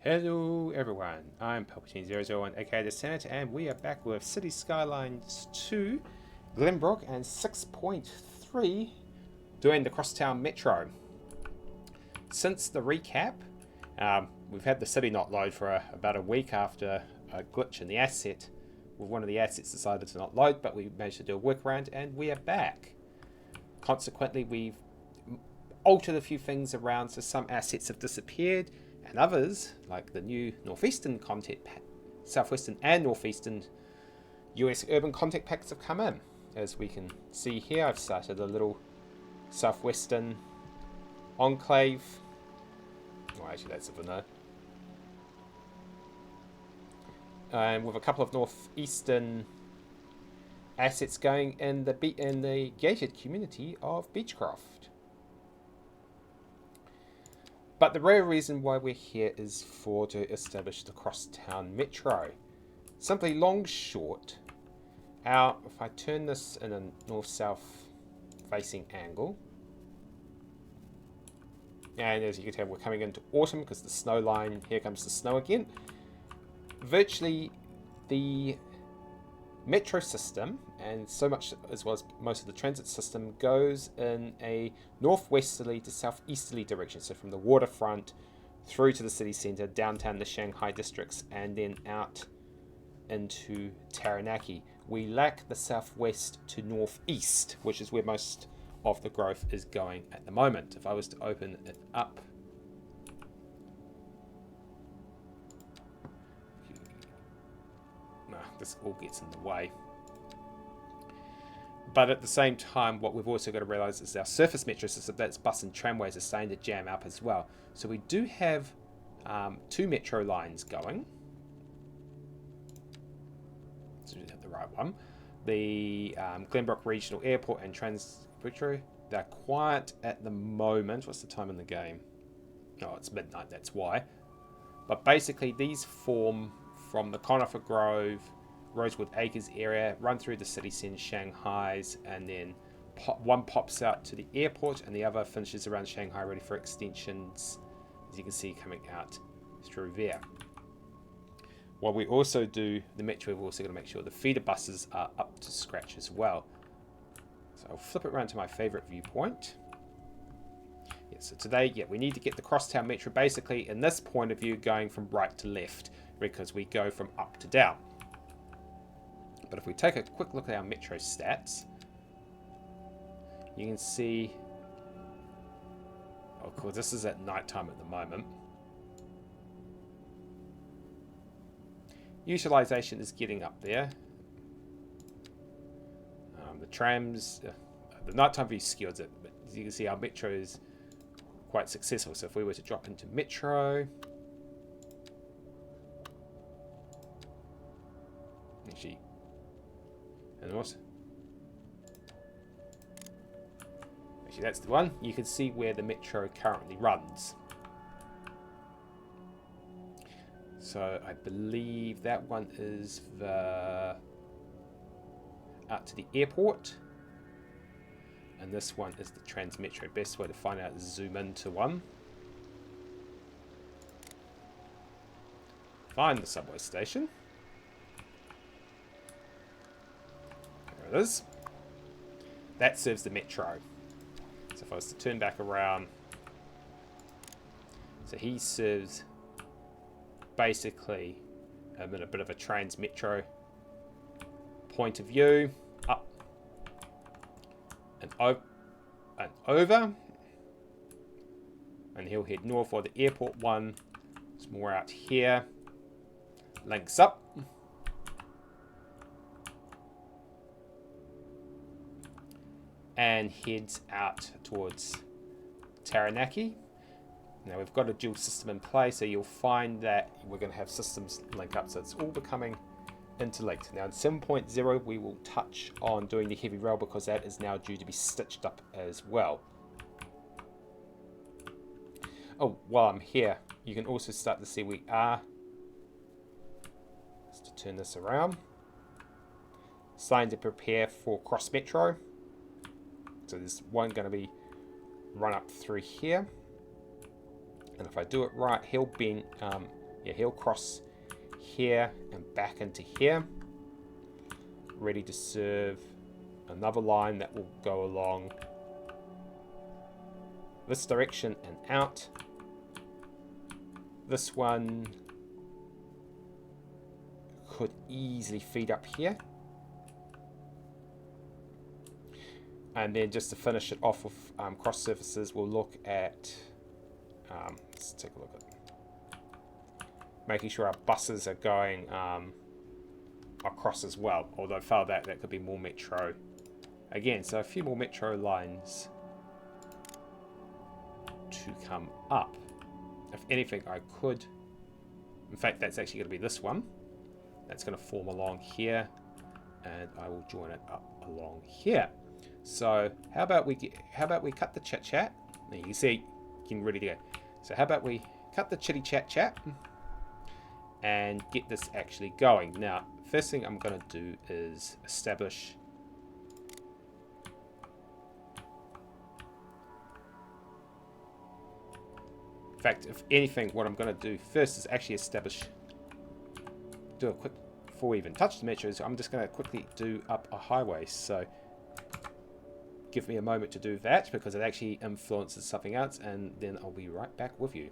Hello everyone, I'm Palpatine001 aka The Senate, and we are back with City Skylines 2, Glenbrook, and 6.3 doing the Crosstown Metro. Since the recap, we've had the city not load for about a week after a glitch in the asset. Well, one of the assets decided to not load, but we managed to do a workaround and we are back. Consequently, we've altered a few things around, so some assets have disappeared, and others, like the new Northeastern content pack, Southwestern and Northeastern US urban content packs have come in. As we can see here, I've started a little Southwestern enclave. Oh, actually that's a vanilla. And with a couple of Northeastern assets going in the gated community of Beechcroft. But the real reason why we're here is to establish the Crosstown Metro. Simply long short, if I turn this in a north-south facing angle, and as you can tell we're coming into autumn because the snow line, here comes the snow again. Virtually the metro system, and so much as well as most of the transit system, goes in a northwesterly to southeasterly direction. So from the waterfront through to the city centre, downtown the Shanghai districts, and then out into Taranaki. We lack the southwest to northeast, which is where most of the growth is going at the moment. If I was to open it up, this all gets in the way. But at the same time, what we've also got to realise is our surface metro system, that's bus and tramways, are starting to jam up as well. So we do have two metro lines going. So we have the right one. The Glenbrook Regional Airport and Trans Glenbrook, they're quiet at the moment. What's the time in the game? Oh, it's midnight, that's why. But basically these form from the Conifer Grove, Rosewood Acres area, run through the city centre, Shanghai's, and then one pops out to the airport and the other finishes around Shanghai, ready for extensions, as you can see coming out through there. While we also do the metro, we've also got to make sure the feeder buses are up to scratch as well. So I'll flip it around to my favourite viewpoint. Yeah, so today, we need to get the Crosstown Metro basically in this point of view going from right to left, because we go from up to down. But if we take a quick look at our metro stats, you can see, of course this is at night time at the moment. Utilisation is getting up there. The trams, the nighttime view skews it, but as you can see our metro is quite successful. So if we were to drop into metro, actually, and also, actually that's the one. You can see where the metro currently runs. So I believe that one is the out to the airport, and this one is the Trans Metro. Best way to find out is zoom into one. Find the subway station. There it is. That serves the metro. So if I was to turn back around, so he serves basically in a bit of a Trans Metro point of view, up and over, and he'll head north, or the airport one is more out here, links up, and heads out towards Taranaki. Now we've got a dual system in place, so you'll find that we're going to have systems link up, so it's all becoming interlinked. Now in 7.0 we will touch on doing the heavy rail, because that is now due to be stitched up as well. Oh, while I'm here, you can also start to see we are, just to turn this around, starting to prepare for Cross Metro. So there's one going to be run up through here. And if I do it right, he'll bend, Yeah, he'll cross here and back into here, ready to serve another line that will go along this direction and out. This one could easily feed up here. And then just to finish it off with cross surfaces, we'll look at, let's take a look at making sure our buses are going across as well. Although far that could be more metro. Again, so a few more metro lines to come up. If anything, I could, in fact, that's actually going to be this one. That's going to form along here, and I will join it up along here. So how about we cut the chat? There you can see, getting ready to go. So how about we cut the chitty chat and get this actually going. Now, first thing I'm going to do is establish in fact, if anything, what I'm going to do first is actually do a quick, before we even touch the metros, I'm just going to quickly do up a highway. So give me a moment to do that because it actually influences something else, and then I'll be right back with you.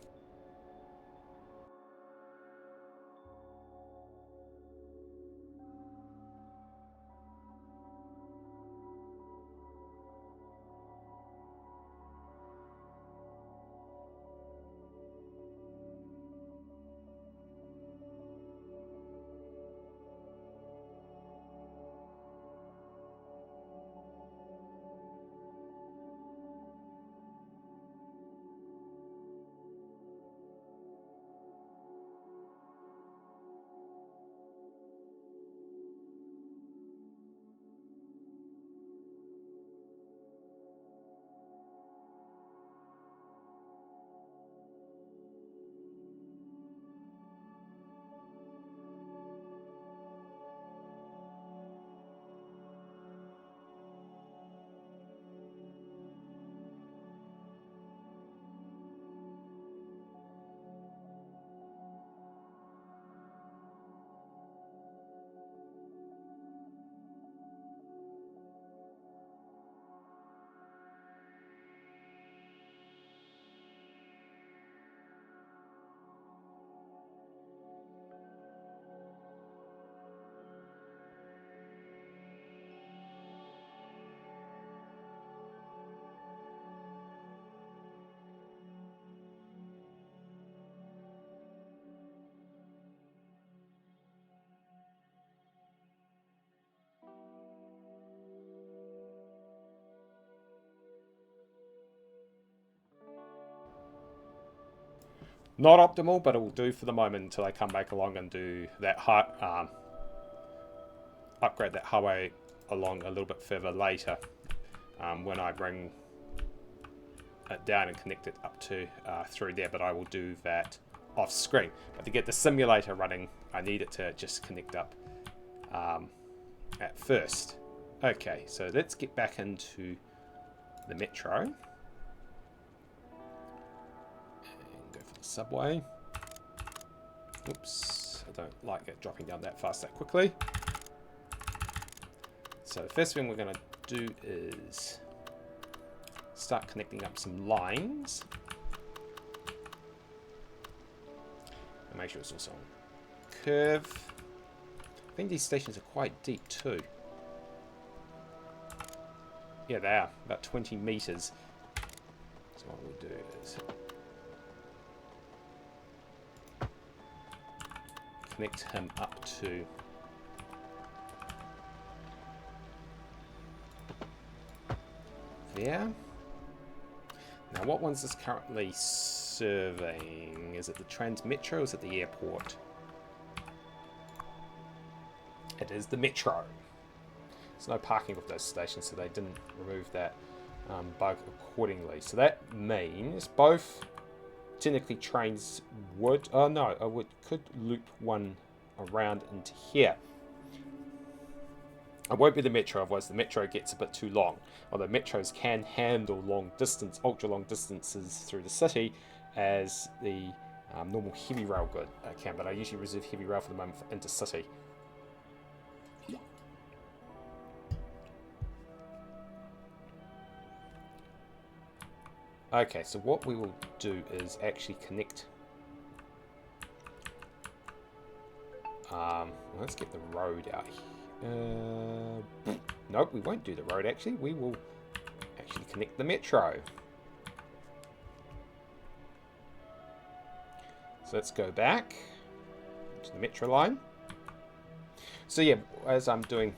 Not optimal, but it will do for the moment until I come back along and do that upgrade that highway along a little bit further later, when I bring it down and connect it up to through there. But I will do that off screen. But to get the simulator running, I need it to just connect up at first. Okay, so let's get back into the metro. Subway. Oops, I don't like it dropping down that fast that quickly. So the first thing we're going to do is start connecting up some lines. And make sure it's also on curve. I think these stations are quite deep too. Yeah, they are. About 20 meters. So what we'll do is connect him up to there. Now, what one's this currently serving? Is it the Trans Metro or is it the airport? It is the Metro. There's no parking with those stations, so they didn't remove that bug accordingly. So that means both technically trains would, oh no, I could loop one around into here. It won't be the Metro, otherwise the Metro gets a bit too long. Although Metros can handle long distance, ultra long distances through the city, as the Normal heavy rail good, I can, but I usually reserve heavy rail for the moment for intercity. Okay, so what we will do is actually connect. Let's get the road out here. Nope, we won't do the road actually. We will actually connect the metro. So let's go back to the metro line. So yeah, as I'm doing...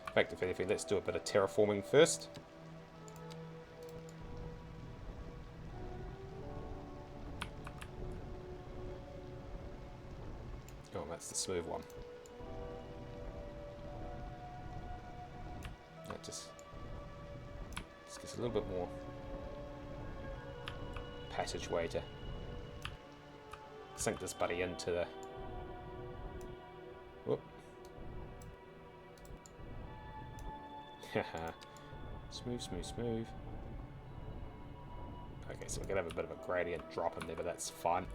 In fact, if anything, let's do a bit of terraforming first. Oh, that's the smooth one. That just gives a little bit more passageway to sink this buddy into the... Whoop. Smooth, smooth, smooth. Okay, so we're going to have a bit of a gradient drop in there, but that's fine.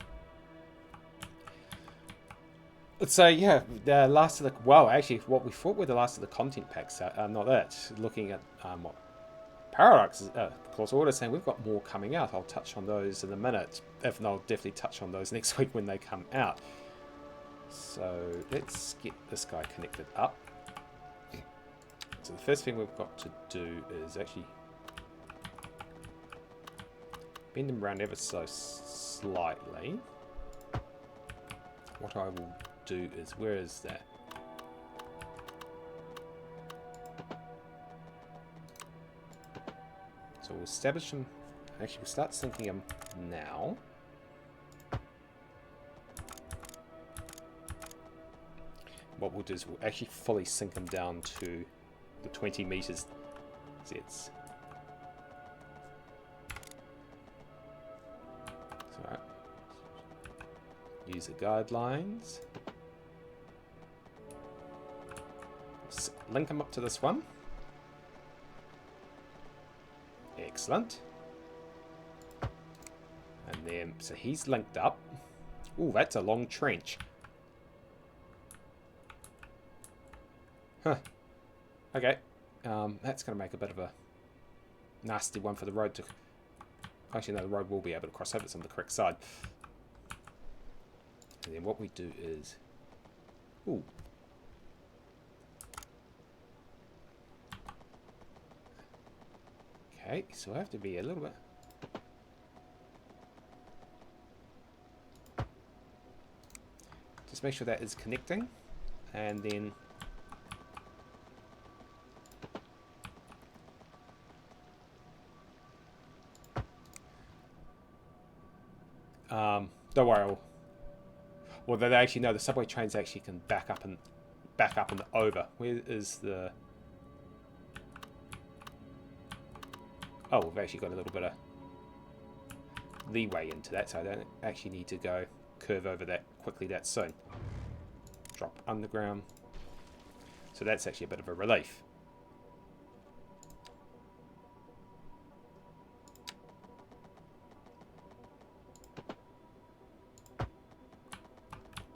So yeah, the last of the... Well, actually, what we thought were the last of the content packs are not it. Looking at what Paradox is, of course, order saying we've got more coming out. I'll touch on those in a minute. If not, I'll definitely touch on those next week when they come out. So let's get this guy connected up. So the first thing we've got to do is actually bend them around ever so slightly. What I will do is, where is that? So we'll establish them. Actually, we'll start syncing them now. What we'll do is we'll actually fully sync them down to the 20 meters Zs. So, user guidelines. Link them up to this one. Excellent. And then, so he's linked up. Ooh, that's a long trench. Huh. Okay. That's going to make a bit of a nasty one for the road to... Actually, no, the road will be able to cross over. It's on the correct side. And then what we do is... Ooh. Okay, so I have to be a little bit... Just make sure that is connecting. And then... don't worry. Well, they actually know the subway trains actually can back up and over. Where is the... Oh, we've actually got a little bit of leeway into that, so I don't actually need to go curve over that quickly that soon. Drop underground. So that's actually a bit of a relief.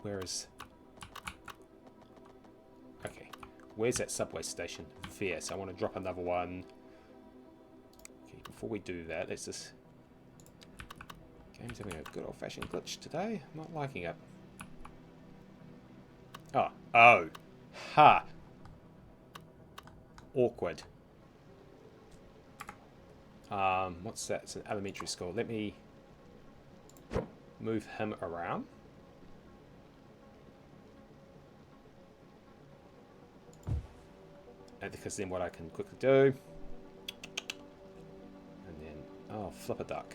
Whereas... Okay, where's that subway station? There, so I want to drop another one. Okay, before we do that, let's just... Game's having a good old-fashioned glitch today. I'm not liking it. Oh. Oh. Ha. Awkward. What's that? It's an elementary school. Let me move him around. And because then what I can quickly do... And then... Oh, flip a duck.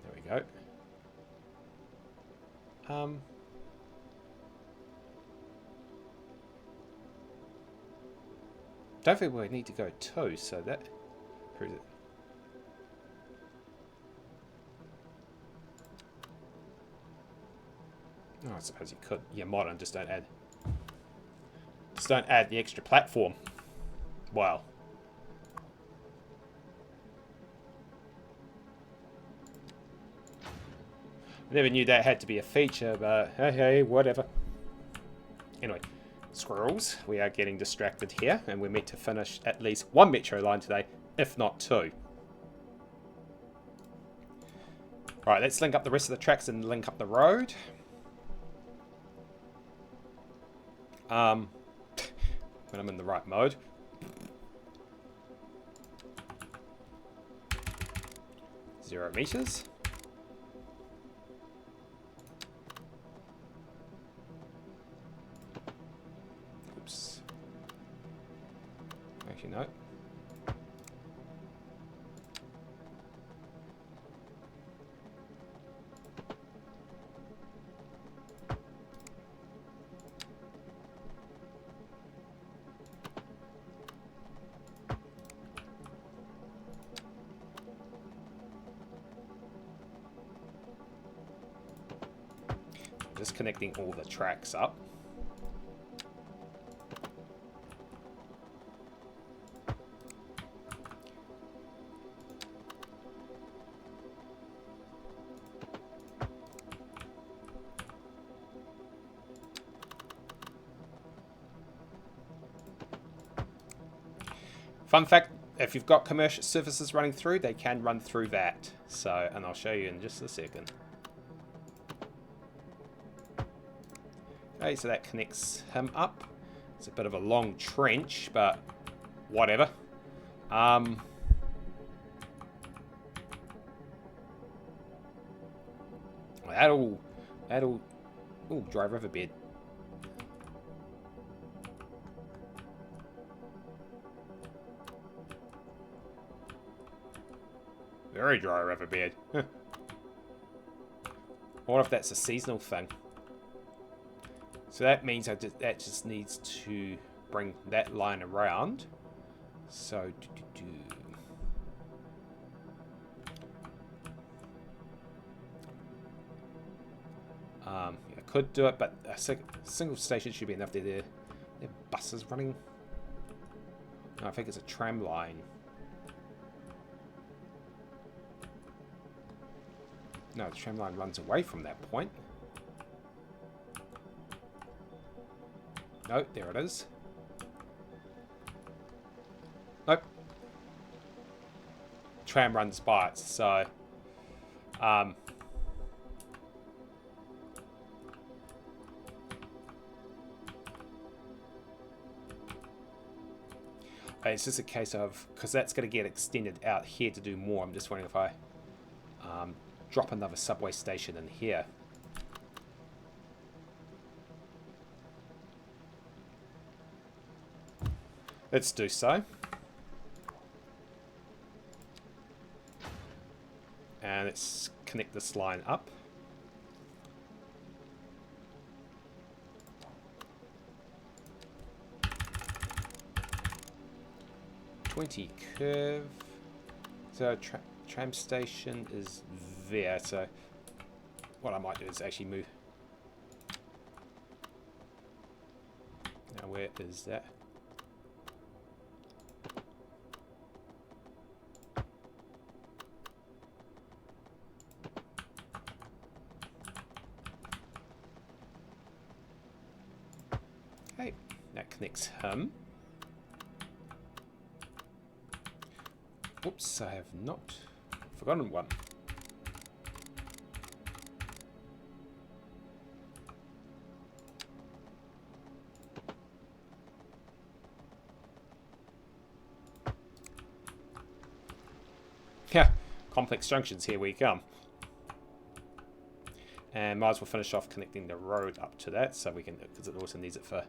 There we go. Don't think we need to go 2, so that proves it. Oh, I suppose you could. Yeah, modern, just don't add the extra platform. Wow. Never knew that had to be a feature, but hey, whatever. Anyway, squirrels, we are getting distracted here, and we're meant to finish at least one metro line today, if not two. Right, let's link up the rest of the tracks and link up the road. When I'm in the right mode. Zero meters. Oops. Actually, no. Just connecting all the tracks up. Fun fact, if you've got commercial services running through, they can run through that. So, and I'll show you in just a second. Okay, so that connects him up. It's a bit of a long trench, but whatever. That'll, ooh, dry riverbed. Very dry riverbed. Or if that's a seasonal thing. So that means that just needs to bring that line around. So, I could do it, but a single station should be enough. There are buses running. No, I think it's a tram line. No, the tram line runs away from that point. No, there it is. Nope. Tram runs by it, so... it's just a case of... Because that's going to get extended out here to do more. I'm just wondering if I drop another subway station in here. Let's do so. And let's connect this line up. .20 curve. So tram station is there. So what I might do is actually move. Now where is that? Okay, that connects him. Oops, I have not forgotten one. Yeah, complex junctions, here we come. And might as well finish off connecting the road up to that, so we can, because it also needs it for...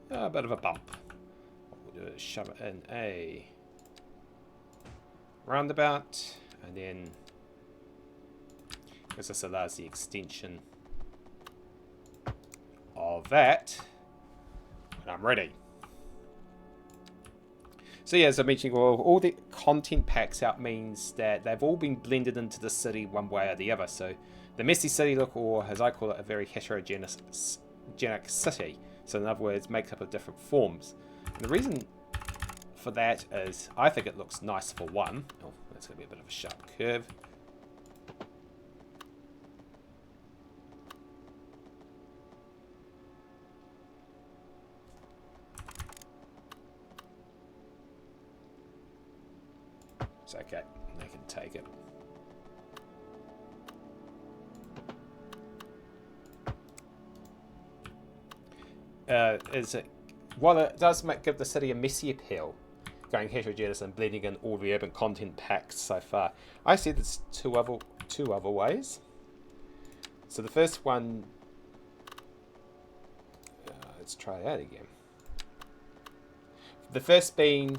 a bit of a bump. What we'll do is shove it in a roundabout, and then because this allows the extension of that, and I'm ready. So yeah, as I mentioned, well, all the content packs out means that they've all been blended into the city one way or the other. So the messy city look, or as I call it, a very heterogeneous city. So in other words, makes up of different forms. And the reason for that is I think it looks nice for one. Oh, that's going to be a bit of a sharp curve. It's okay, they can take it. While it does give the city a messy appeal, going heterogeneous and blending in all the urban content packs so far, I see there's two other ways. So the first one, let's try that again. The first being,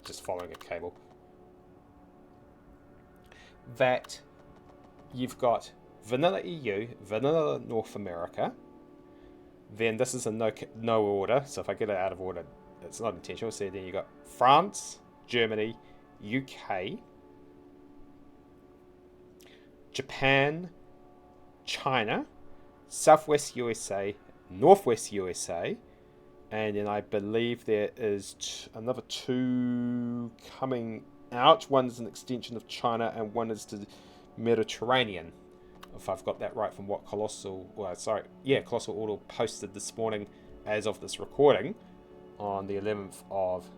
just following a cable, that you've got vanilla EU, vanilla North America, then this is a no order, so if I get it out of order, it's not intentional. So then you've got France, Germany, UK, Japan, China, Southwest USA, Northwest USA, and then I believe there is another two coming out. One is an extension of China, and one is the Mediterranean, if I've got that right from what Colossal Auto posted this morning as of this recording on the 11th of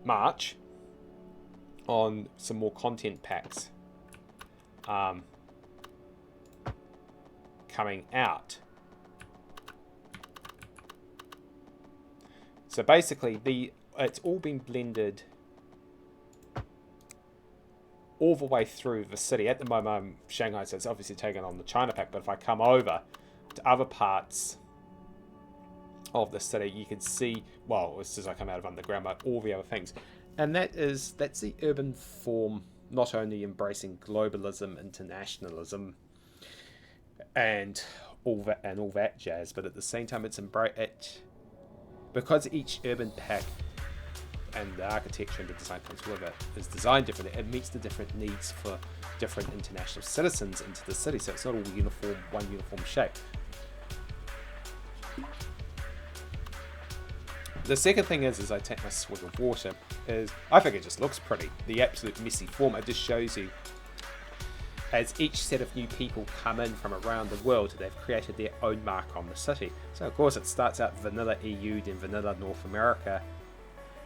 March on some more content packs coming out. So basically, it's all been blended all the way through the city. At the moment, I'm Shanghai, so it's obviously taken on the China pack. But if I come over to other parts of the city, you can see, well, as soon as I come out of underground, but all the other things. And that's the urban form, not only embracing globalism, internationalism, and all that jazz, but at the same time, because each urban pack and the architecture and the design comes with it is designed differently. It meets the different needs for different international citizens into the city, so it's not all one uniform shape. The second thing is I take my swig of water, is I think it just looks pretty. The absolute messy form, it just shows you as each set of new people come in from around the world, they've created their own mark on the city. So of course it starts out vanilla EU, then vanilla North America,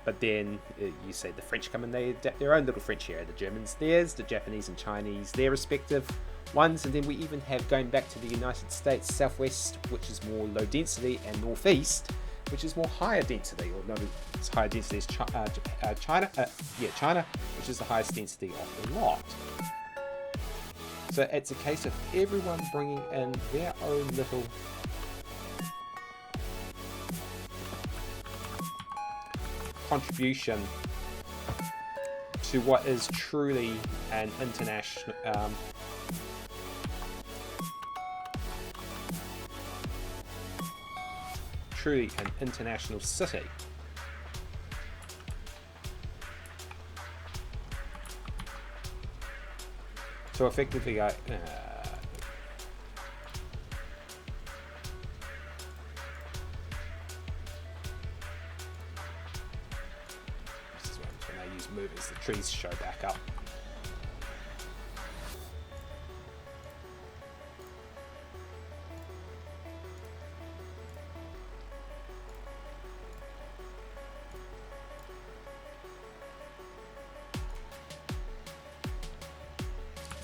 but then you say the French come in, they adapt their own little French area, the Germans theirs, the Japanese and Chinese their respective ones, and then we even have, going back to the United States, Southwest, which is more low density, and Northeast, which is more higher density, or not as higher density as China, which is the highest density of the lot. So it's a case of everyone bringing in their own little contribution to what is truly an international city. So effectively, this is when I use move as the trees show back up.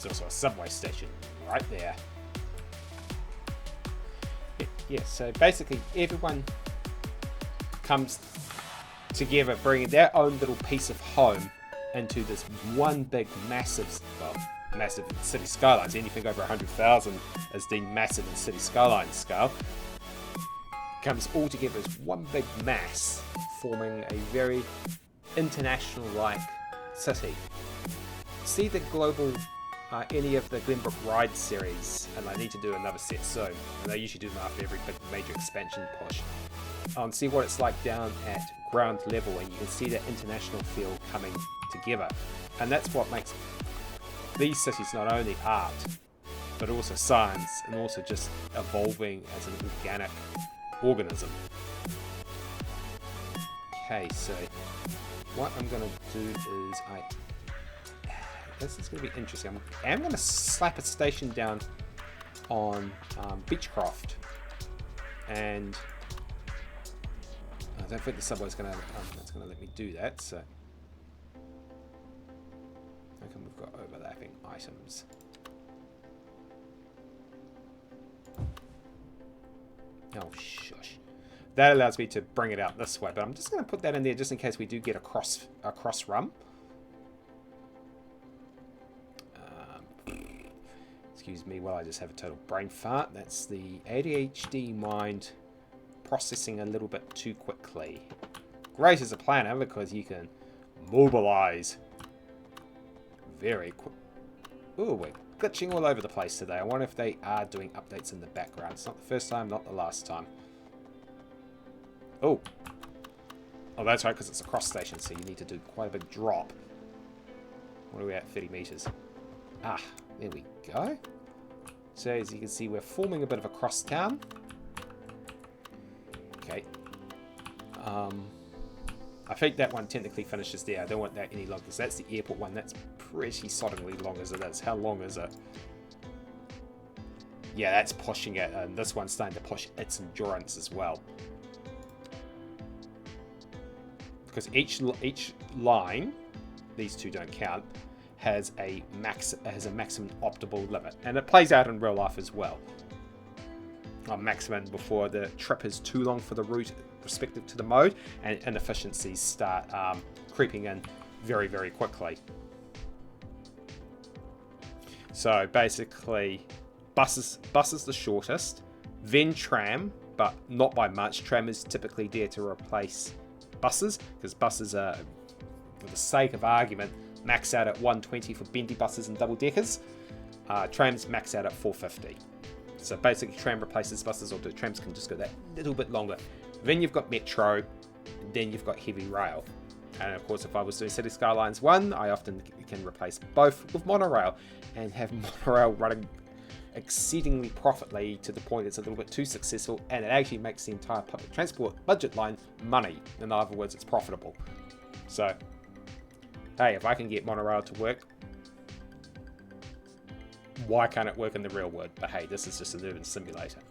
There's also a subway station right there. Yeah, so basically everyone comes together bringing their own little piece of home into this one big massive city skylines. Anything over 100,000 is deemed massive in city skyline scale. Comes all together as one big mass, forming a very international-like city. See the global any of the Glenbrook Ride series, and I need to do another set soon, and I usually do them after every big major expansion push, and see what it's like down at ground level, and you can see that international feel coming together. And that's what makes these cities not only art, but also science, and also just evolving as an organic organism. Okay, so what I'm going to do is this is going to be interesting. I am going to slap a station down on Beechcroft, and I don't think the subway's going to let me do that. So how come we've got overlapping items? Oh shush! That allows me to bring it out this way, but I'm just going to put that in there just in case we do get a cross run. Excuse me while I just have a total brain fart. That's the ADHD mind processing a little bit too quickly. Great as a planner because you can mobilize very quick. Ooh, we're glitching all over the place today. I wonder if they are doing updates in the background. It's not the first time, not the last time. Oh, that's right, because it's a cross station, so you need to do quite a big drop. What are we at? 30 meters. Ah, there we go. So as you can see, we're forming a bit of a cross town. Okay. I think that one technically finishes there. I don't want that any longer, because that's the airport one. That's pretty soddingly long as it is. How long is it? Yeah, that's pushing it, and this one's starting to push its endurance as well. Because each line, these two don't count, has a maximum optimal limit, and it plays out in real life as well. Maximum before the trip is too long for the route respective to the mode, and inefficiencies start creeping in very, very quickly. So basically, bus is the shortest, then tram, but not by much. Tram is typically there to replace buses, because buses are, for the sake of argument, max out at 120 for bendy buses and double deckers. Trams max out at 450. So basically, tram replaces buses, or the trams can just go that little bit longer. Then you've got metro, then you've got heavy rail. And of course, if I was doing City Skylines 1, I often can replace both with monorail, and have monorail running exceedingly profitably to the point it's a little bit too successful, and it actually makes the entire public transport budget line money. In other words, it's profitable. So, hey, if I can get monorail to work, why can't it work in the real world? But hey, this is just an urban simulator.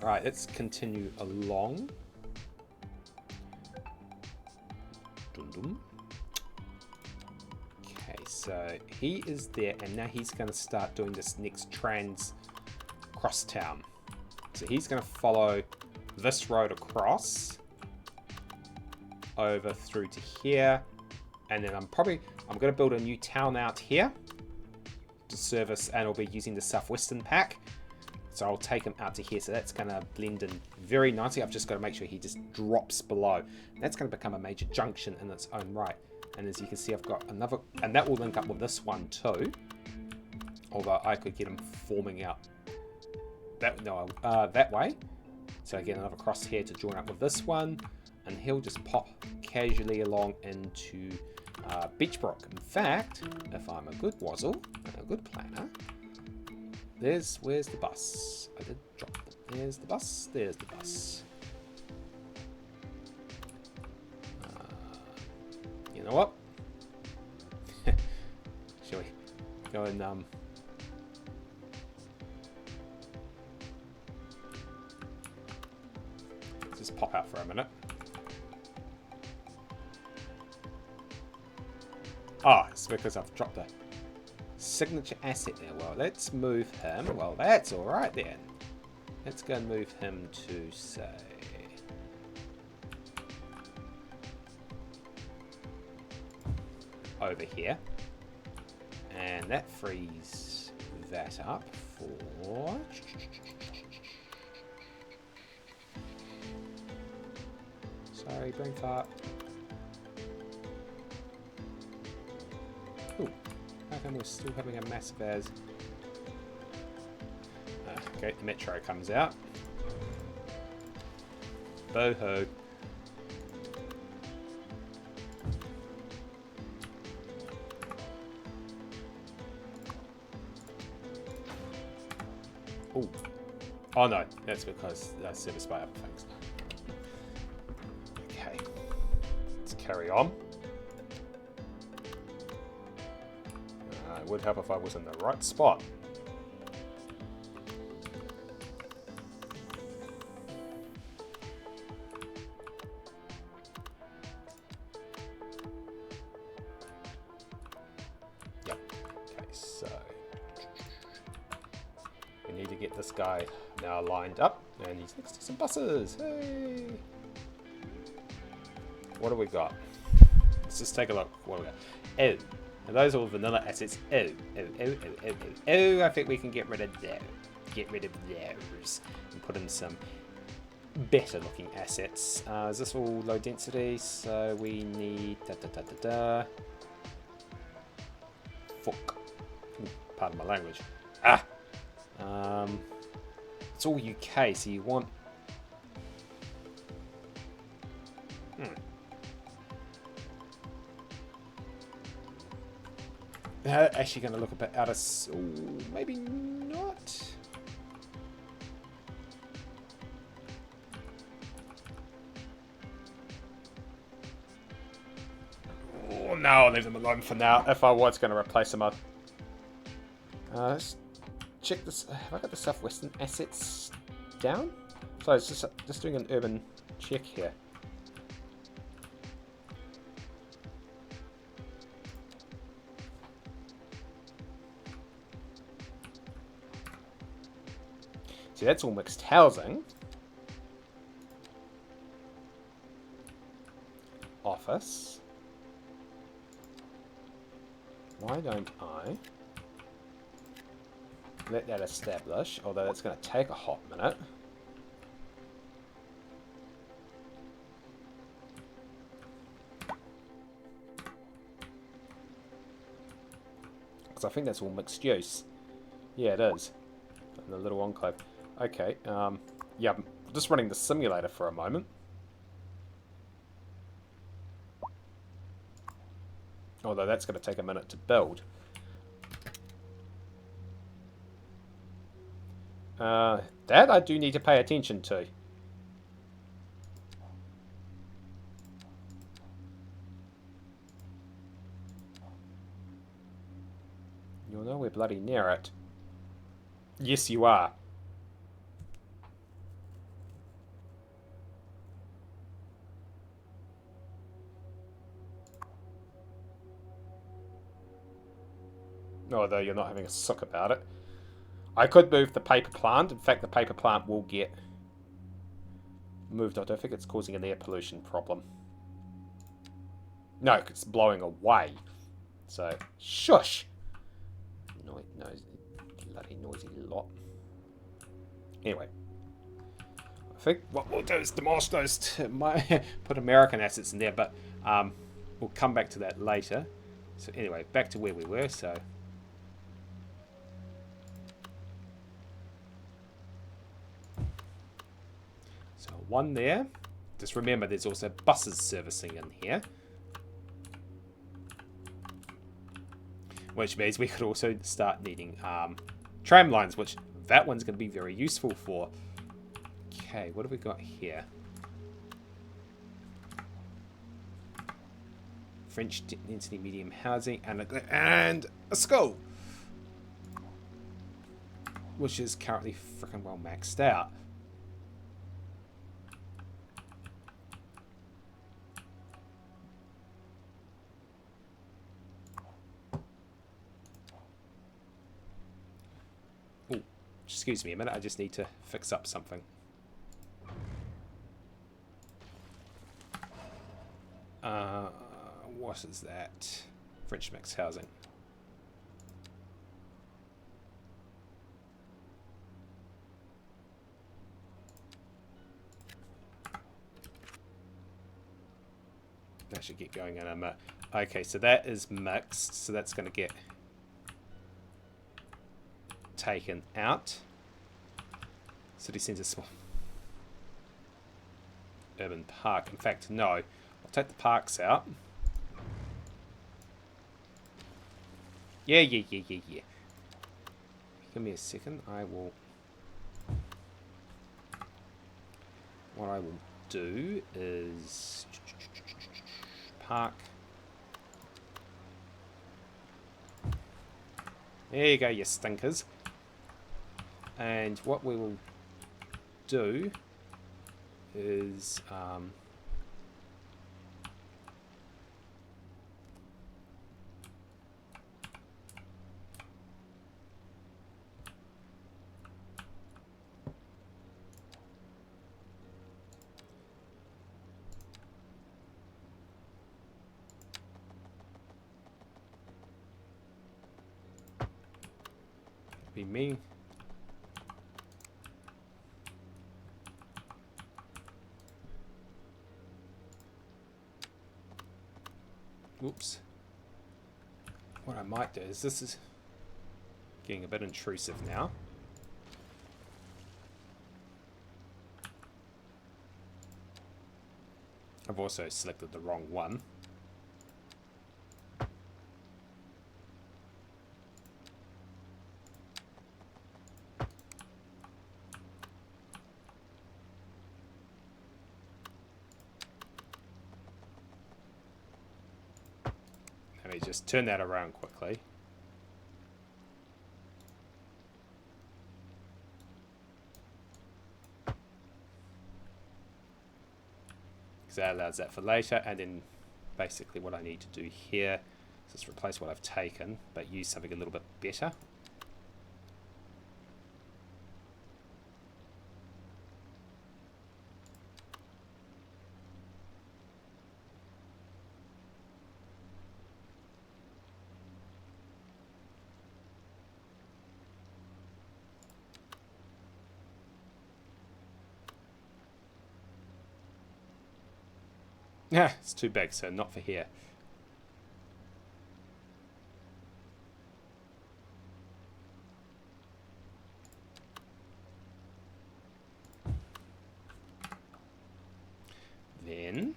Alright, let's continue along. Okay, so he is there, and now he's going to start doing this next trans crosstown. So he's going to follow this road across over through to here, and then I'm going to build a new town out here to service, and I'll be using the southwestern pack. So I'll take him out to here, so that's going to blend in very nicely. I've just got to make sure he just drops below. And that's going to become a major junction in its own right. And as you can see, I've got another, and that will link up with this one too. Although I could get him forming out that way. So I get another cross here to join up with this one, and he'll just pop casually along into Beechbrook. In fact, if I'm a good wazzle and a good planner, where's the bus? I did drop it. There's the bus. There's the bus. You know what? Shall we go and just pop out for a minute. Oh, it's because I've dropped a signature asset there. Well, let's move him. Well, that's all right then. Let's go and move him to, say, over here, and that frees that up for sorry, brain fart. Ooh, how come we're still having a massive as... okay, the metro comes out. Boho. Ooh. Oh no, that's because that's serviced by other things. Okay, let's carry on. It would help if I was in the right spot. Yep. Okay, so we need to get this guy now lined up, and he's next to some buses. Hey! What do we got? Let's just take a look. What do we got? Oh. Are those all vanilla assets? Oh, I think we can get rid of those. Get rid of those. And put in some better looking assets. Is this all low density? So we need... Fuck. Pardon my language. It's all UK, so you want... Actually going to look a bit out of... Ooh, maybe not. Oh, no, I'll leave them alone for now. If I was going to replace them, let's check this. Have I got the southwestern assets down? So it's just doing an urban check here. See, that's all mixed housing. Office. Why don't I let that establish, although that's going to take a hot minute. Because I think that's all mixed use. Yeah, it is. In the little enclave. Okay, yeah, I'm just running the simulator for a moment. Although that's going to take a minute to build. That I do need to pay attention to. You'll know we're bloody near it. Yes, you are. Although you're not having a suck about it. I could move the paper plant. In fact, the paper plant will get moved. I don't think it's causing an air pollution problem. No, it's blowing away. So, shush! Bloody noisy lot. Anyway. I think what we'll do is demolish those... put American assets in there, but we'll come back to that later. So anyway, back to where we were, so... One there. Just remember there's also buses servicing in here. Which means we could also start needing tram lines, which that one's going to be very useful for. Okay, what have we got here? French density medium housing and a school. Which is currently freaking well maxed out. Excuse me a minute, I just need to fix up something. What is that? French mixed housing. That should get going in a minute. Okay, so that is mixed. So that's going to get taken out. City centre small. Urban park. In fact, no. I'll take the parks out. Yeah. Give me a second. What I will do is park. There you go, you stinkers. And what we will do is be me. Whoops. What I might do is, this is getting a bit intrusive now. I've also selected the wrong one. Let me just turn that around quickly. Because that allows that for later, and then basically what I need to do here is just replace what I've taken, but use something a little bit better. Yeah, it's too big, so not for here. Then,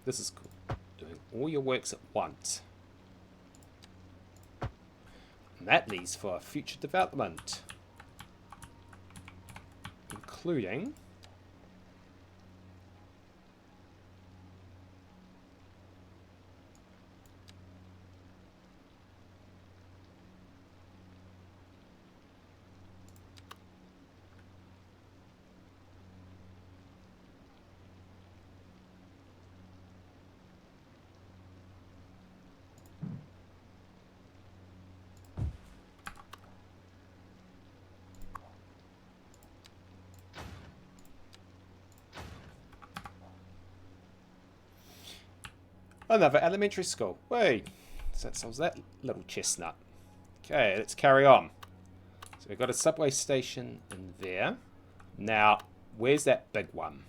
this is cool. Doing all your works at once. And that leaves for future development. Including another elementary school. Wait, so that solves that little chestnut. Okay, let's carry on. So we've got a subway station in there. Now, where's that big one?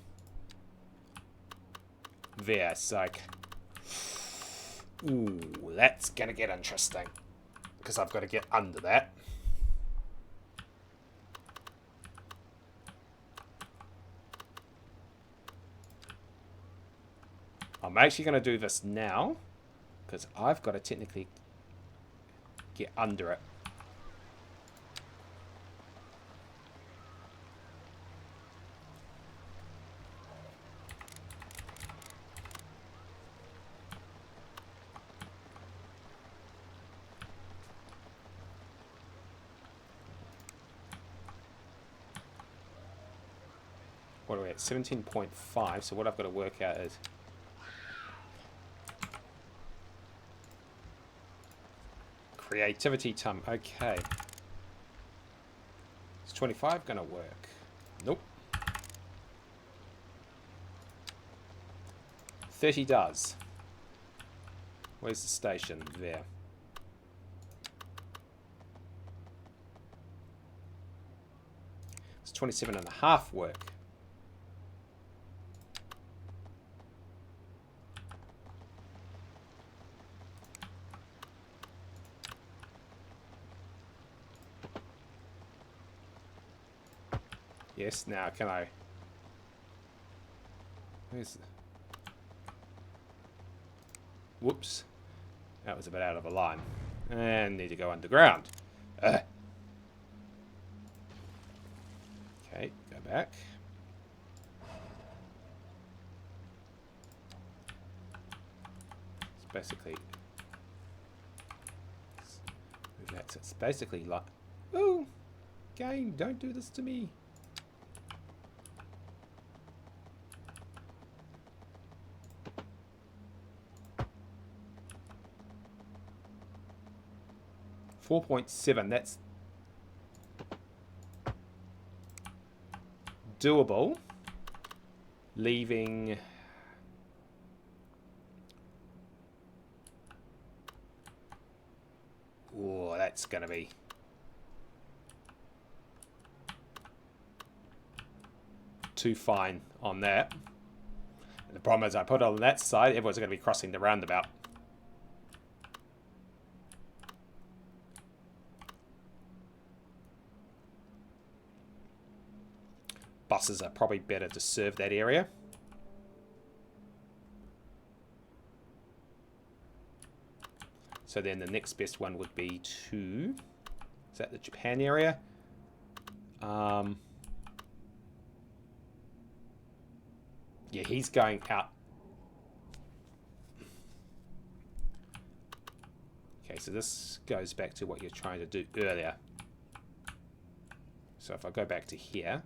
There, it's like... Ooh, that's going to get interesting. Because I've got to get under that. I'm actually going to do this now, because I've got to technically get under it. What are we at? 17.5, so what I've got to work out is... Creativity time. Okay. Is 25 going to work? Nope. 30 does. Where's the station? There. It's 27.5 work. Yes, now can I... Where's... Whoops. That was a bit out of a line. And need to go underground. Okay, go back. It's basically... It's basically like... Ooh! Game, don't do this to me. $4.7, that's doable. Leaving... Oh, that's going to be... too fine on that. And the problem is I put it on that side, everyone's going to be crossing the roundabout. Buses are probably better to serve that area. So then the next best one would be to... Is that the Japan area? Yeah, he's going out. Okay, so this goes back to what you're trying to do earlier. So if I go back to here,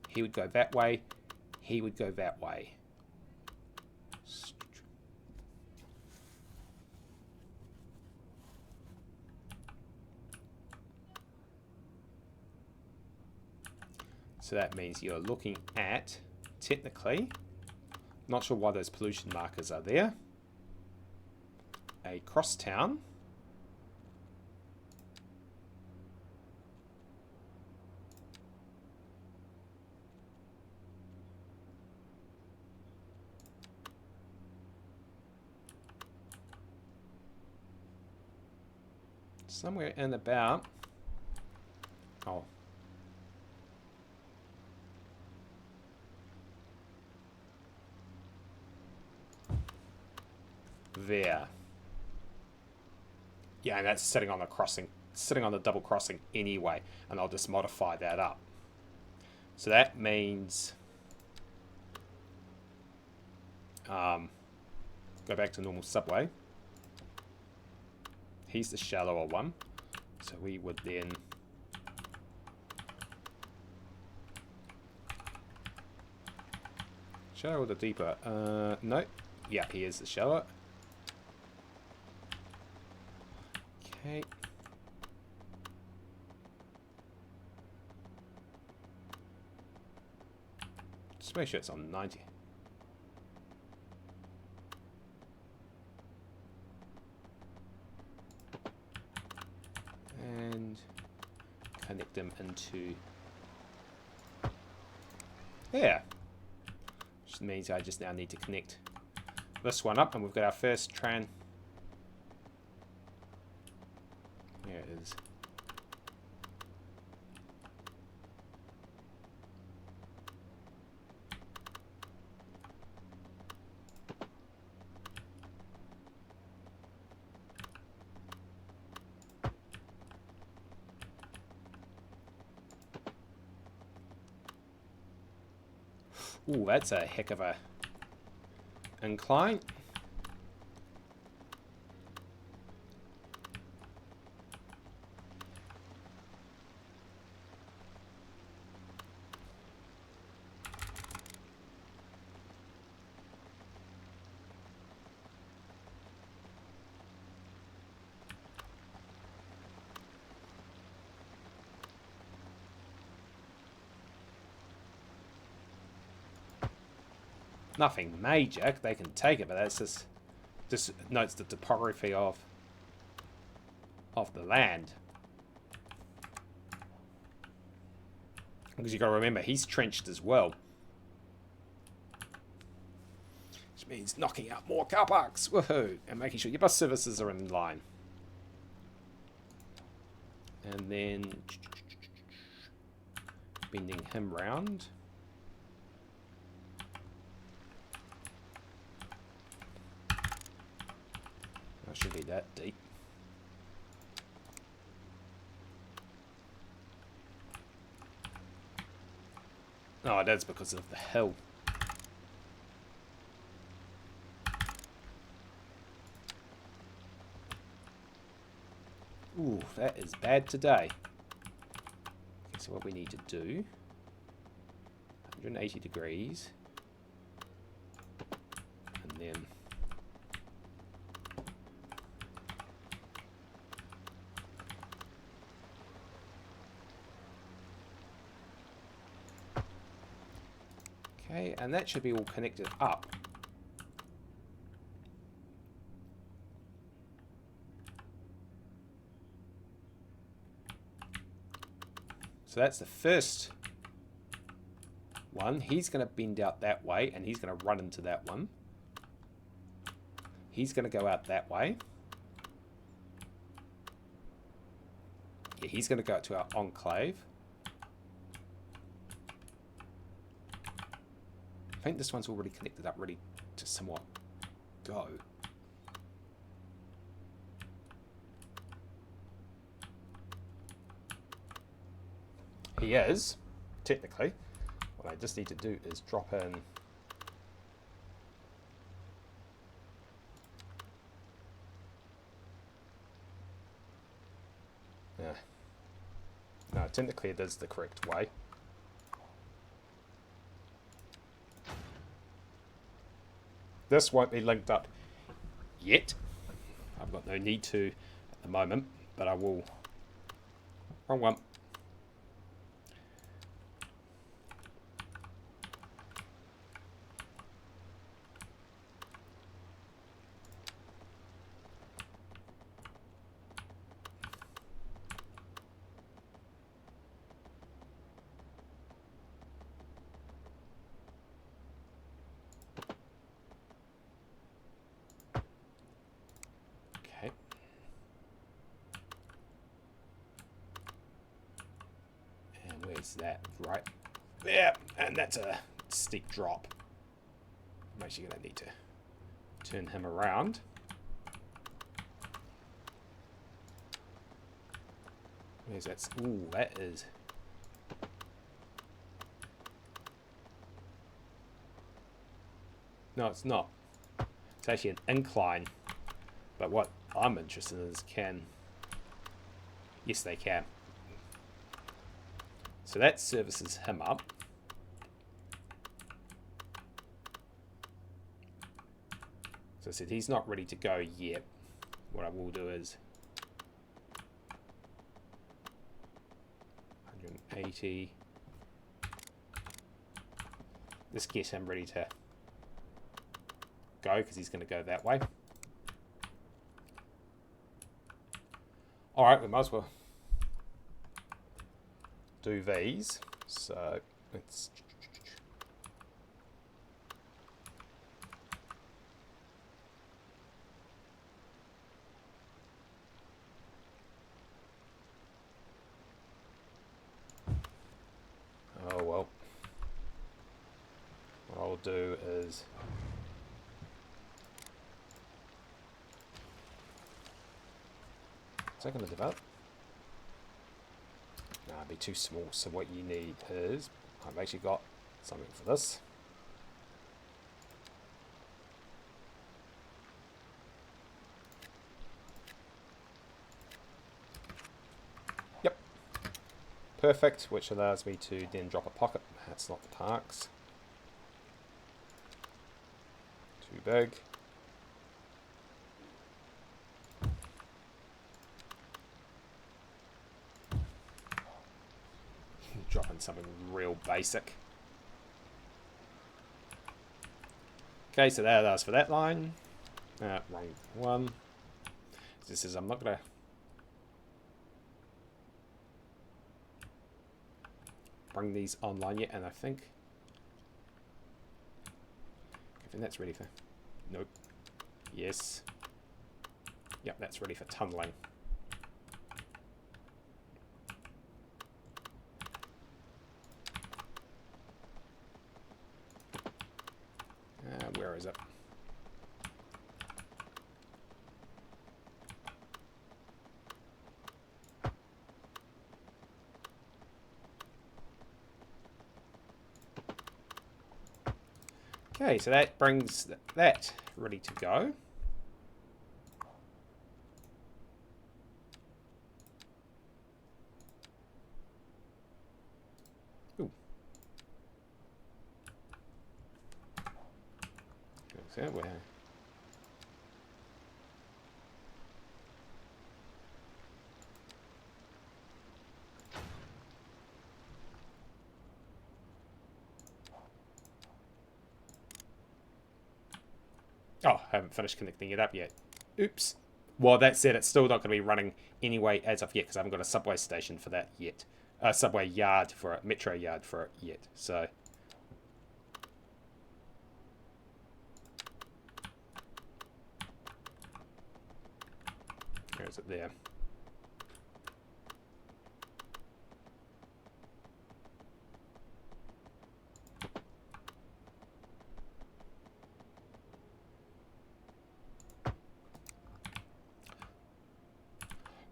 he would go that way, he would go that way. So that means you're looking at, technically, not sure why those pollution markers are there, a crosstown. Somewhere in about, oh, there. Yeah, and that's sitting on the crossing, sitting on the double crossing anyway, and I'll just modify that up. So that means go back to normal subway. He's the shallower one, so we would then shallower or the deeper? No, yeah, he is the shallower. Okay. Just make sure it's on 90. And connect them into there. Which means I just now need to connect this one up, and we've got our first tram. There it is. Ooh, that's a heck of a incline. Nothing major, they can take it, but that's just notes the topography of the land. Because you got to remember, he's trenched as well, which means knocking out more car parks, woohoo, and making sure your bus services are in line. And then bending him round. I should be that deep. Oh, that's because of the hill. Ooh, that is bad today. Okay, so what we need to do, 180 degrees, and then okay, and that should be all connected up. So that's the first one. He's going to bend out that way, and he's going to run into that one. He's going to go out that way. Yeah, he's going to go out to our enclave. I think this one's already connected up, ready to somewhat go. He is, technically. What I just need to do is drop in no, technically it is the correct way. This won't be linked up yet. I've got no need to at the moment, but I will. Wrong one. Okay. And where's that? Right there. And that's a steep drop. I'm actually going to need to turn him around. Where's that? Ooh, that is... No, it's not. It's actually an incline. But what I'm interested in is can... Yes, they can. So that services him up. So I said he's not ready to go yet. What I will do is 180. This gets him ready to go because he's going to go that way. Alright, we might as well do these. So let's... Oh well. What I'll do is... Is that going to develop? No, it'd be too small. So what you need is... I've actually got something for this. Yep. Perfect, which allows me to then drop a pocket. That's not the parks. Too big. Dropping something real basic. Okay, so that allows for that line. Wrong one. This is, I'm not going to... bring these online yet, and I think that's ready for... Nope. Yes. Yep, that's ready for tunneling. it? Okay, so that brings that ready to go. Ooh. So we're... Oh, I haven't finished connecting it up yet. Oops. Well, that said, it's still not going to be running anyway as of yet because I haven't got a subway station for that yet. A subway yard for it, metro yard for it yet. So... Where is it there?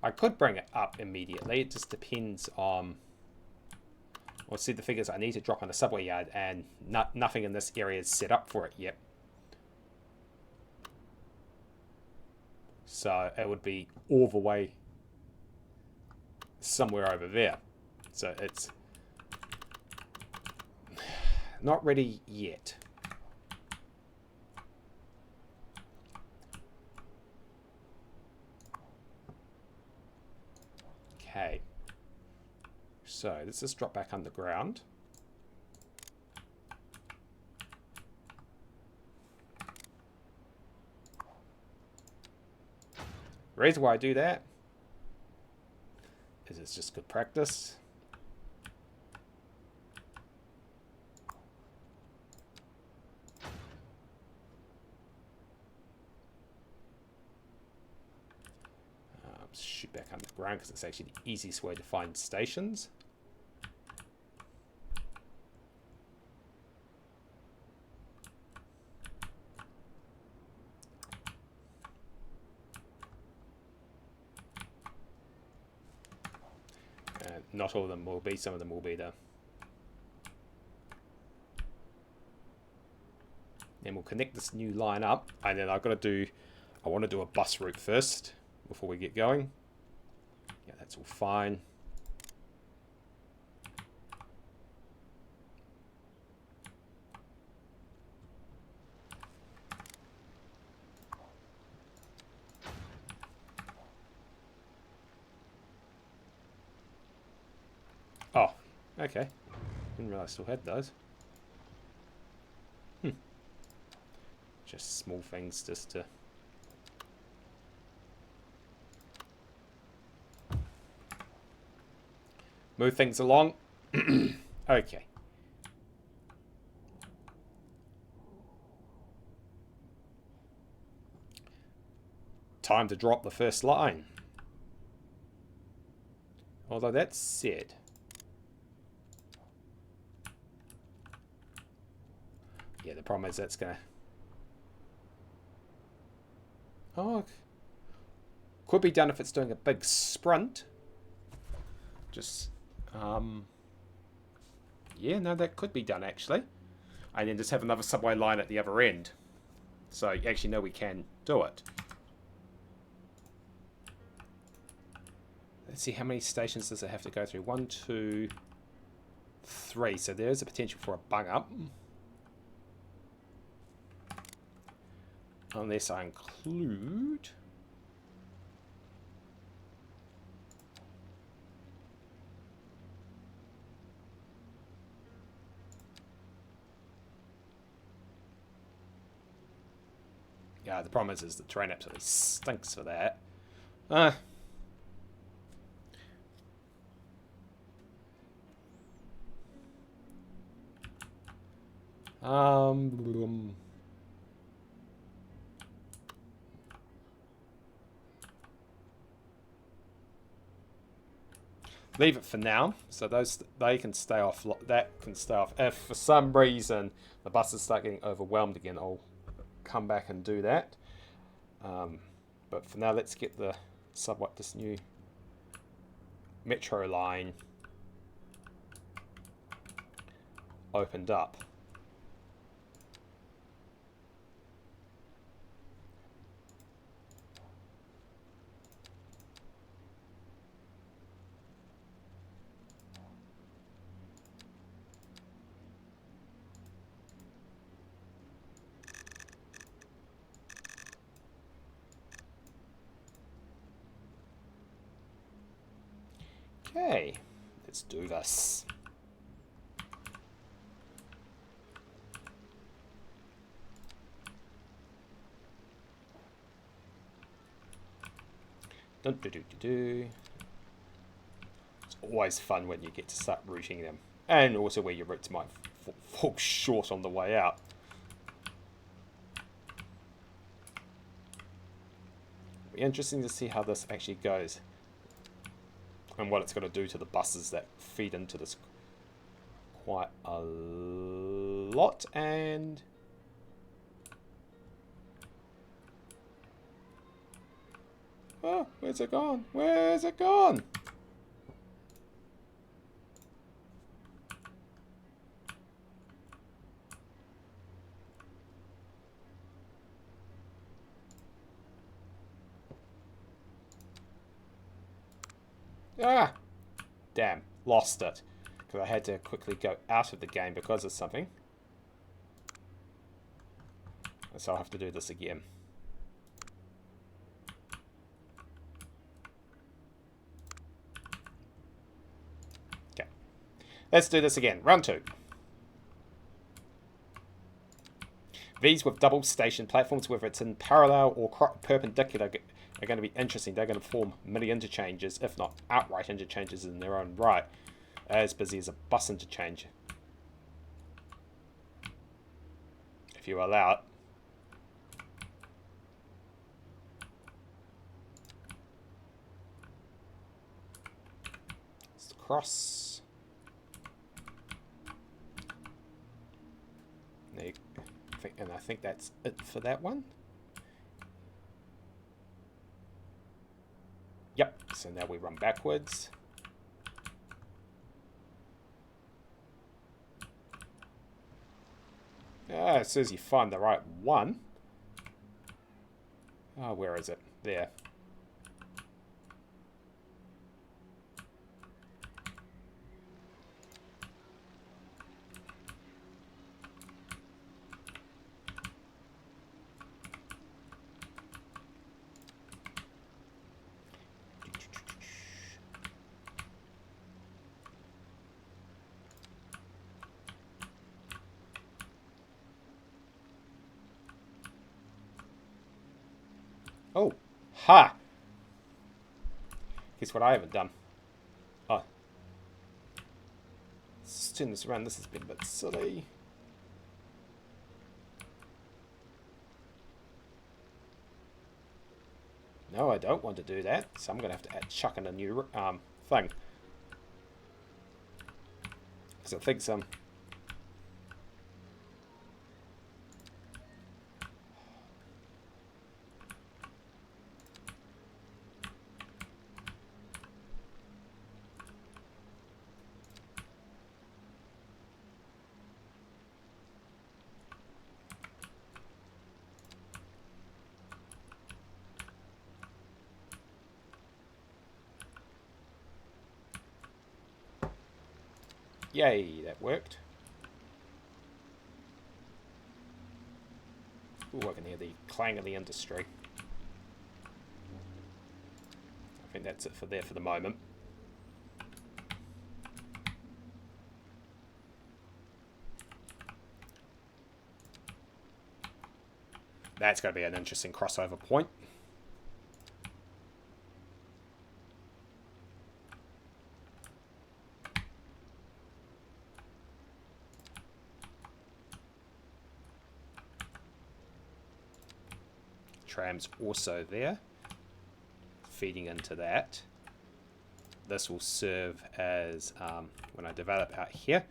I could bring it up immediately. It just depends on... Well, see, the figures I need to drop on the subway yard, and nothing in this area is set up for it yet. So it would be all the way somewhere over there. So it's not ready yet. Okay. So let's just drop back underground. The reason why I do that is it's just good practice. Shoot back underground because it's actually the easiest way to find stations. Not all of them will be, some of them will be there. Then we'll connect this new line up, and then I want to do a bus route first before we get going. Yeah, that's all fine. Oh, okay. Didn't realize I still had those. Just small things just to... move things along. Okay. Time to drop the first line. Although that said... Yeah, the problem is that's gonna... Oh, could be done if it's doing a big sprint. Just, yeah, no, that could be done actually. And then just have another subway line at the other end. So actually, no, we can do it. Let's see, how many stations does it have to go through? 1, 2, 3. So there is a potential for a bung up. Unless I include... Yeah, the problem is the terrain absolutely stinks for that. Leave it for now, so they can stay off. That can stay off. If for some reason the buses start getting overwhelmed again, I'll come back and do that. But for now, let's get the this new metro line opened up. Okay, let's do this. It's always fun when you get to start routing them, and also where your routes might fall short on the way out. It'll be interesting to see how this actually goes, and what it's going to do to the buses that feed into this quite a lot. And oh, where's it gone? Where's it gone? Ah! Damn, lost it. Because I had to quickly go out of the game because of something. So I'll have to do this again. Okay. Let's do this again. Round 2. These with double station platforms, whether it's in parallel or perpendicular, are going to be interesting. They're going to form mini interchanges, if not outright interchanges in their own right. As busy as a bus interchange, if you allow it. Let's cross. And I think that's it for that one. Yep, so now we run backwards. As soon as you find the right one. Oh, where is it? There. Oh, ha! Guess what I haven't done? Oh. Let's turn this around. This has been a bit silly. No, I don't want to do that. So I'm going to have to chuck in a new thing. Because I think some... Yay, that worked. Ooh, I can hear the clang of the industry. I think that's it for there for the moment. That's going to be an interesting crossover point. Tram's also there, feeding into that. This will serve as, when I develop out here,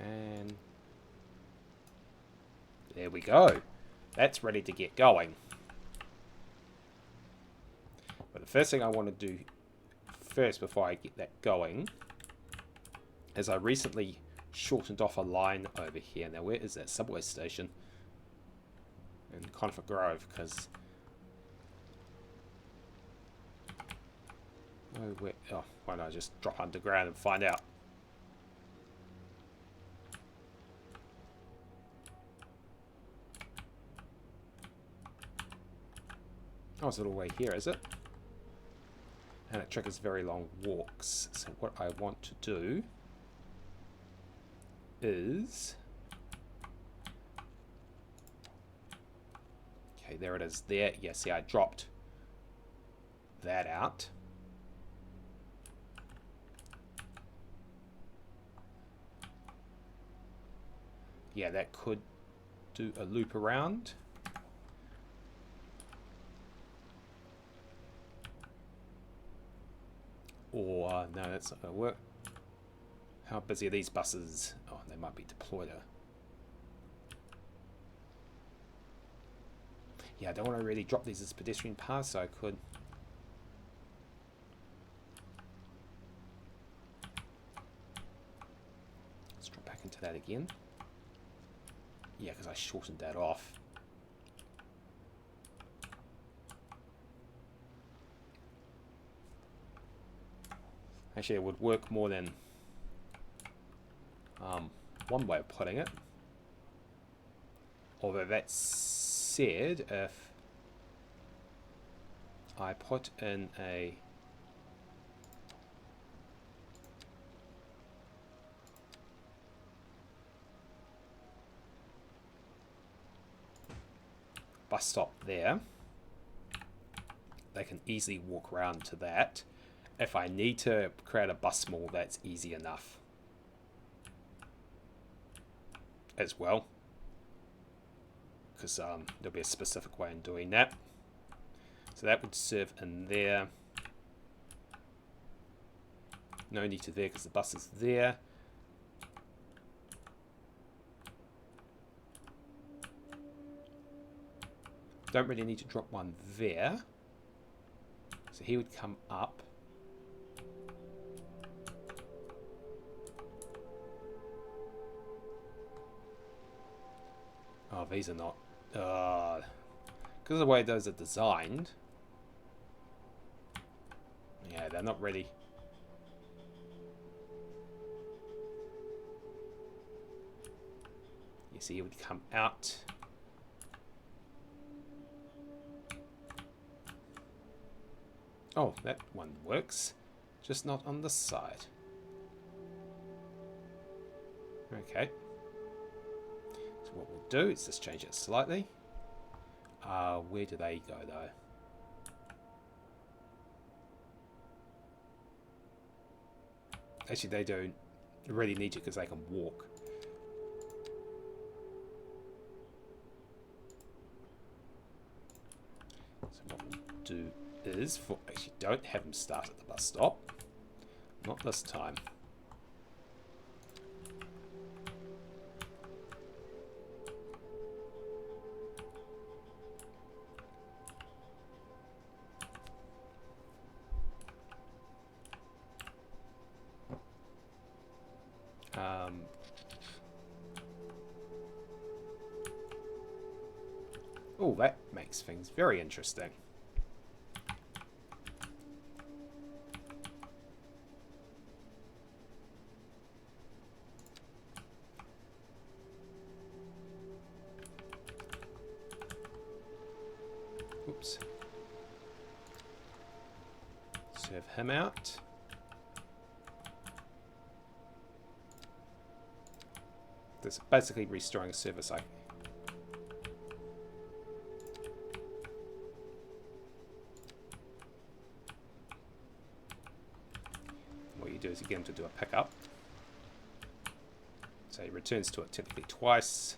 And there we go. That's ready to get going. But the first thing I want to do first before I get that going is I recently shortened off a line over here. Now where is that subway station? In Conifer Grove, because why don't I just drop underground and find out? Oh, it's a little way here, is it? And it triggers very long walks. So what I want to do is... Okay, there it is there. Yeah, see, I dropped that out. Yeah, that could do a loop around. Or, no, that's not going to work. How busy are these buses? Oh, they might be deployed. Yeah, I don't want to really drop these as pedestrian paths, so I could... Let's drop back into that again. Yeah, because I shortened that off. Actually, it would work more than one way of putting it. Although that said, if I put in a bus stop there, they can easily walk around to that. If I need to create a bus mall, that's easy enough as well, because there'll be a specific way in doing that. So that would serve in there. No need to there because the bus is there. Don't really need to drop one there. So he would come up. Oh, these are not... because of the way those are designed. Yeah, they're not ready. You see, it would come out. Oh, that one works. Just not on this side. Okay. So what we'll do is just change it slightly. Where do they go though? Actually, they don't really need you because they can walk. So what we'll do is, actually don't have them start at the bus stop. Not this time. Oh, that makes things very interesting. Oops. Serve him out. This is basically restoring a service. What you do is you get him to do a pickup. So he returns to it typically twice.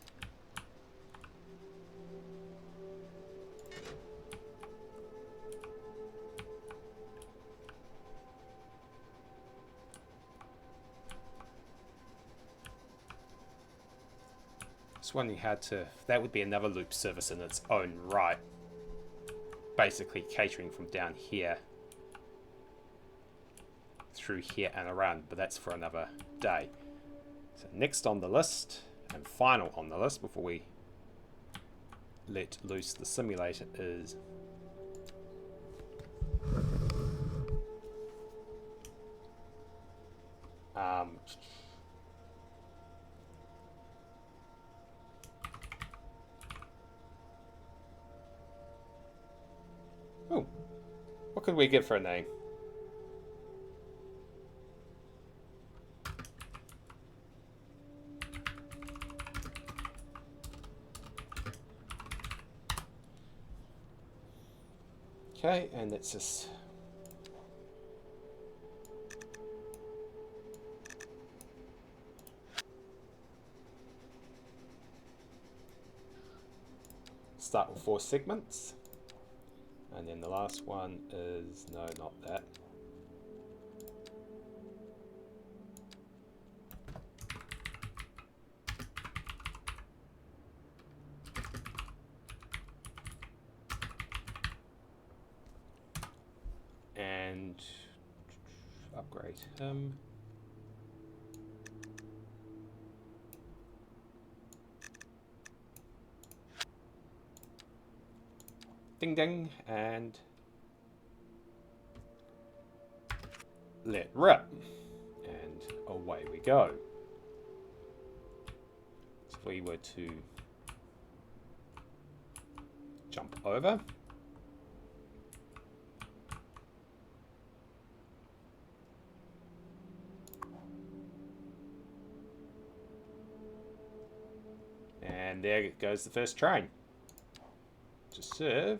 Just wondering how to... That would be another loop service in its own right. Basically catering from down here through here and around, but that's for another day. So next on the list, and final on the list before we let loose the simulator, is oh, what could we get for a name? Okay, and let's just start with 4 segments, and then the last one is, no, not that. And upgrade him. Ding ding, and let rip, and away we go. So if we were to jump over, and there goes the first train to serve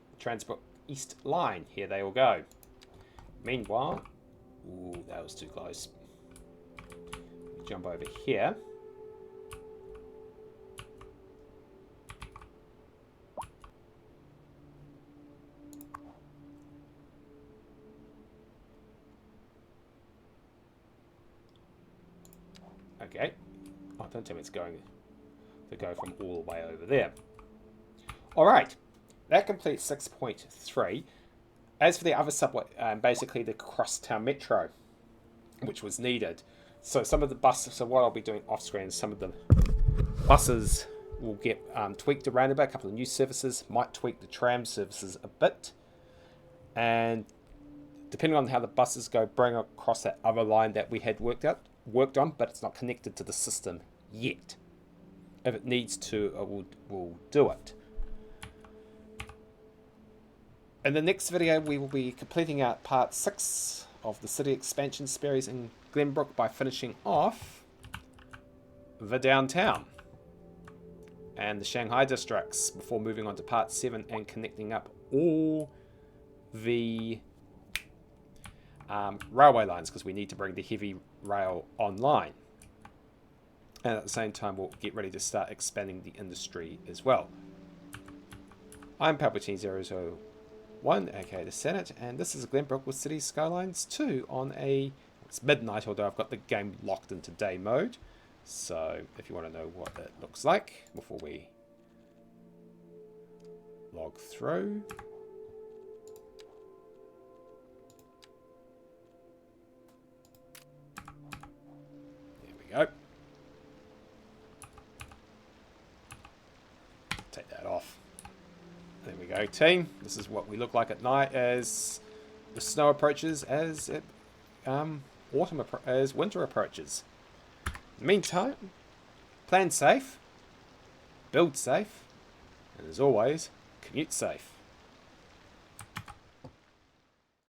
the Trans Glenbrook East Line. Here they all go. Meanwhile, ooh, that was too close. Jump over here. Okay. Oh, don't tell me it's going to go from all the way over there. Alright, that completes 6.3. As for the other subway, basically the crosstown metro, which was needed. So some of the buses, so what I'll be doing off screen, some of the buses will get tweaked around a bit. A couple of new services, might tweak the tram services a bit. And depending on how the buses go, bring across that other line that we had worked on, but it's not connected to the system yet. If it needs to, we'll do it. In the next video, we will be completing out part 6 of the city expansion series in Glenbrook by finishing off the downtown and the Shanghai districts before moving on to part 7 and connecting up all the railway lines, because we need to bring the heavy rail online. And at the same time, we'll get ready to start expanding the industry as well. I'm Palpatine001, aka the Senate, and this is Glenbrook with City Skylines 2 on it's midnight, although I've got the game locked into day mode. So if you want to know what it looks like before we log through. There we go. Take that off. There we go, team. This is what we look like at night as the snow approaches, as winter approaches. In the meantime, plan safe, build safe, and as always, commute safe.